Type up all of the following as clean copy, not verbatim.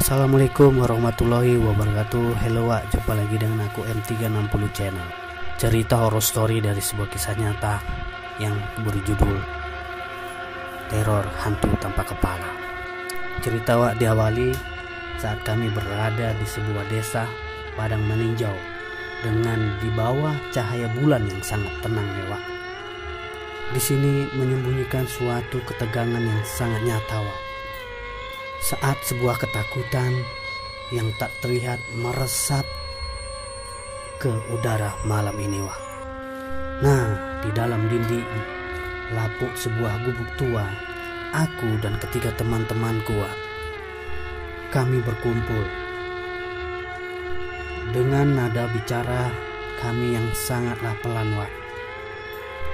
Assalamualaikum warahmatullahi wabarakatuh. Hello Wak, jumpa lagi dengan aku M360 Channel. Cerita horror story dari sebuah kisah nyata yang berjudul Teror Hantu Tanpa Kepala. Cerita Wak diawali saat kami berada di sebuah desa padang meninjau dengan di bawah cahaya bulan yang sangat tenang ya Wak. Di sini menyembunyikan suatu ketegangan yang sangat nyata Wak. Saat sebuah ketakutan yang tak terlihat meresap ke udara malam ini Wak. Nah, di dalam dinding lapuk sebuah gubuk tua, aku dan ketiga teman-temanku Wak, kami berkumpul. Dengan nada bicara kami yang sangatlah pelan Wak,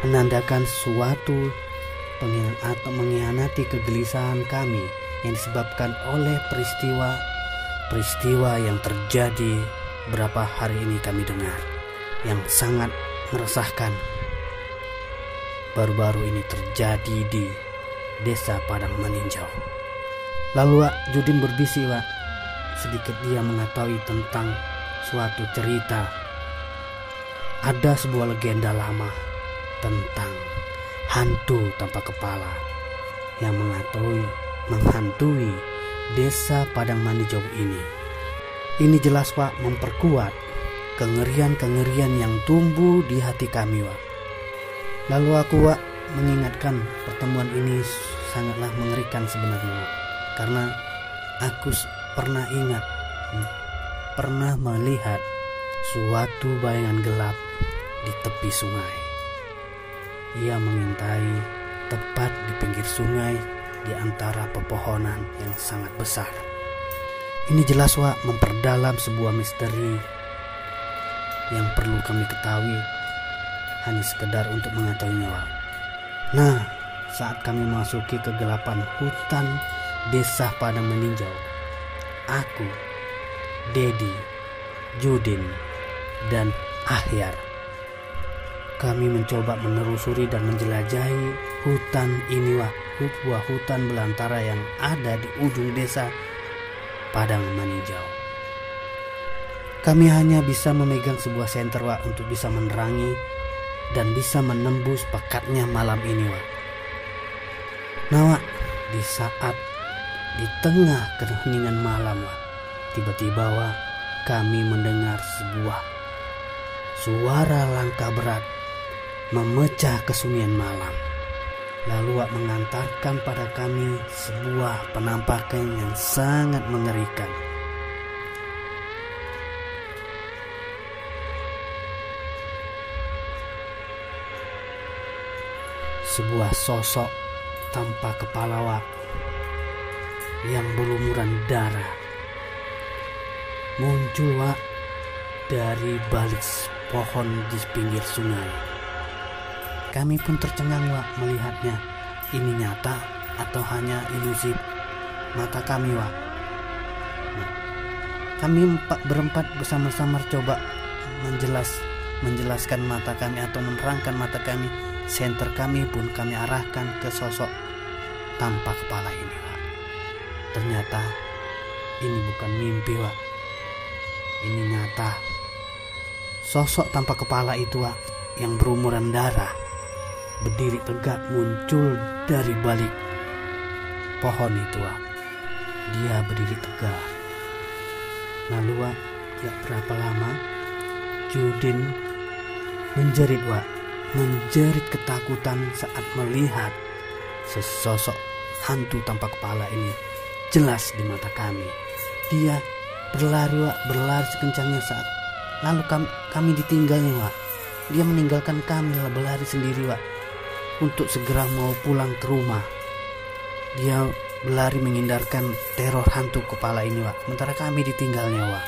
menandakan suatu atau mengkhianati kegelisahan kami yang disebabkan oleh peristiwa yang terjadi beberapa hari ini kami dengar, yang sangat meresahkan. Baru-baru ini terjadi di desa Padang Meninjau. Lalu Wak, Judin berbisik Wak, sedikit dia mengetahui tentang suatu cerita. Ada sebuah legenda lama tentang hantu tanpa kepala yang menghantui desa Padang Meninjau ini. Ini jelas Pak memperkuat kengerian-kengerian yang tumbuh di hati kami Wak. Lalu aku Wak mengingatkan pertemuan ini sangatlah mengerikan sebenarnya Wak, karena aku pernah melihat suatu bayangan gelap di tepi sungai. Ia mengintai tepat di pinggir sungai di antara pepohonan yang sangat besar. Ini jelas Wak memperdalam sebuah misteri yang perlu kami ketahui hanya sekedar untuk mengetahuinya Wak. Nah, saat kami memasuki kegelapan hutan desa Padang Meninjau, aku, Dedi, Judin, dan Ahyar, kami mencoba menelusuri dan menjelajahi hutan ini Wak, sebuah hutan belantara yang ada di ujung desa Padang Meninjau. Kami hanya bisa memegang sebuah senter Wak untuk bisa menerangi dan bisa menembus pekatnya malam ini Wak. Nah Wak, di saat di tengah keheningan malam Wak, tiba-tiba Wak, kami mendengar sebuah suara langkah berat memecah kesunyian malam. Lalu Wak mengantarkan pada kami sebuah penampakan yang sangat mengerikan. Sebuah sosok tanpa kepala Wak, yang berlumuran darah, muncul Wak dari balik pohon di pinggir sungai. Kami pun tercengang Wak melihatnya. Ini nyata atau hanya ilusi mata kami Wak. Kami berempat bersama-sama coba menjelaskan mata kami atau menerangkan mata kami. Senter kami pun kami arahkan ke sosok tanpa kepala ini Wak. Ternyata ini bukan mimpi Wak, ini nyata. Sosok tanpa kepala itu Wak, yang berumuran darah, berdiri tegak muncul dari balik pohon itu Wak. Dia berdiri tegak. Lalu Wak, tidak berapa lama Judin menjerit Wak, menjerit ketakutan saat melihat sesosok hantu tanpa kepala ini jelas di mata kami. Dia berlari Wak, berlari sekencangnya saat lalu kami ditinggalnya Wak. Dia meninggalkan kami lalu berlari sendiri Wak untuk segera mau pulang ke rumah. Dia berlari menghindarkan teror hantu kepala ini Wak, sementara kami ditinggalnya Wak.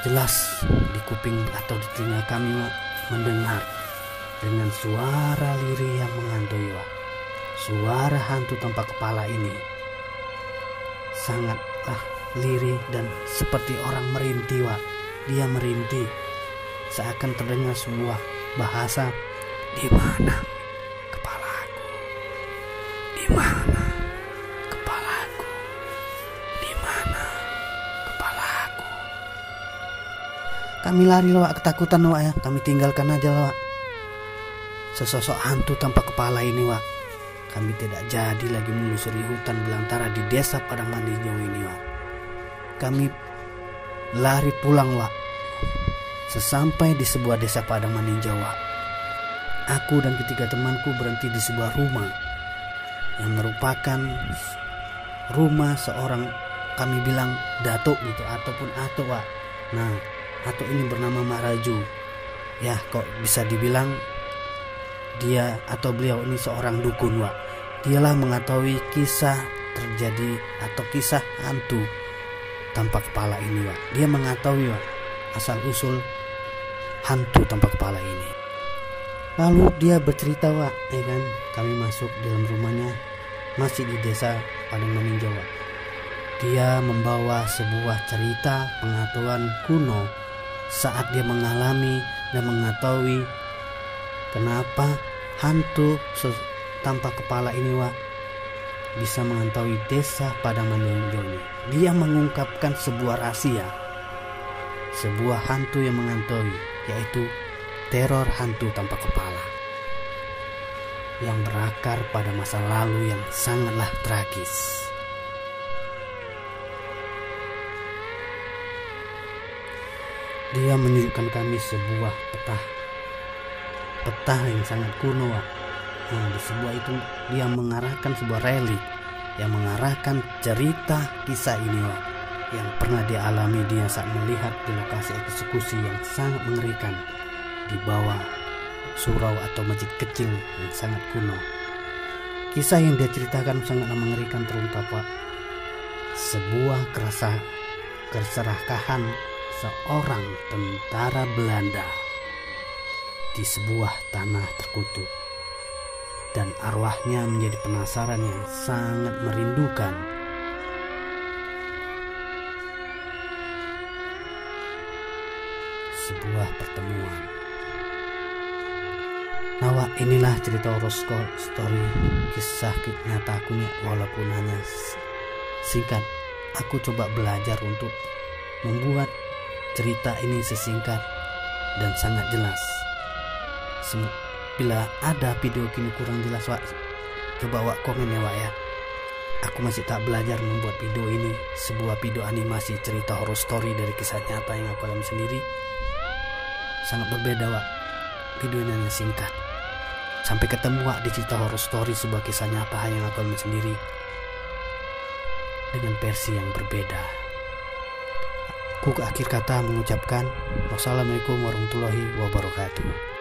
Jelas di kuping atau di telinga kami Wak mendengar dengan suara lirih yang menghantui Wak. Suara hantu tanpa kepala ini sangatlah lirih dan seperti orang merintih Wak. Dia merintih seakan terdengar sebuah bahasa, "Di mana kepalaku? Di mana kepalaku? Di mana Kami lari lah Wak, ketakutan Wak ya. Kami tinggalkan aja lah Wak. Sesosok hantu tanpa kepala ini Wak. Kami tidak jadi lagi menelusuri hutan belantara di desa Padang Maninjau ini Wak. Kami lari pulang Wak. Sesampai di sebuah desa Padang Maninjau Wak, aku dan ketiga temanku berhenti di sebuah rumah yang merupakan rumah seorang, kami bilang datuk gitu ataupun atuk Wak. Nah, atuk ini bernama Mak Raju. Ya, kok bisa dibilang dia atau beliau ini seorang dukun Wak. Dialah mengetahui kisah terjadi atau kisah hantu tanpa kepala ini Wak. Dia mengetahui Wak asal usul hantu tanpa kepala ini. Lalu dia bercerita Wak, ya kan, kami masuk dalam rumahnya, masih di desa Padang Maninjau Wak. Dia membawa sebuah cerita pengetahuan kuno saat dia mengalami dan mengetahui kenapa hantu tanpa kepala ini Wak bisa mengetahui desa Padang Maninjau ini. Dia mengungkapkan sebuah rahasia, sebuah hantu yang mengetahui, yaitu teror hantu tanpa kepala yang berakar pada masa lalu yang sangatlah tragis. Dia menunjukkan kami sebuah peta yang sangat kuno Wak. Nah, di sebuah itu dia mengarahkan sebuah relik yang mengarahkan cerita kisah ini Wak, yang pernah dialami dia saat melihat di lokasi eksekusi yang sangat mengerikan di bawah surau atau masjid kecil yang sangat kuno. Kisah yang dia ceritakan sangatlah mengerikan, terungkap Wak. Sebuah keserakahan seorang tentara Belanda di sebuah tanah terkutuk, dan arwahnya menjadi penasaran yang sangat merindukan sebuah pertemuan. Nah Wak, inilah cerita horor story, kisah nyata aku nih, walaupun hanya singkat. Aku coba belajar untuk membuat cerita ini sesingkat dan sangat jelas. Bila ada video kini kurang jelas Wak, coba Wak komen ya Wak ya. Aku masih tak belajar membuat video ini, sebuah video animasi cerita horror story dari kisah nyata yang aku alami sendiri. Sangat berbeda Wak, videonya hanya singkat. Sampai ketemu Wak di cerita horror story, sebuah kisah nyata yang aku alami sendiri dengan versi yang berbeda. Aku ke akhir kata mengucapkan wassalamualaikum warahmatullahi wabarakatuh.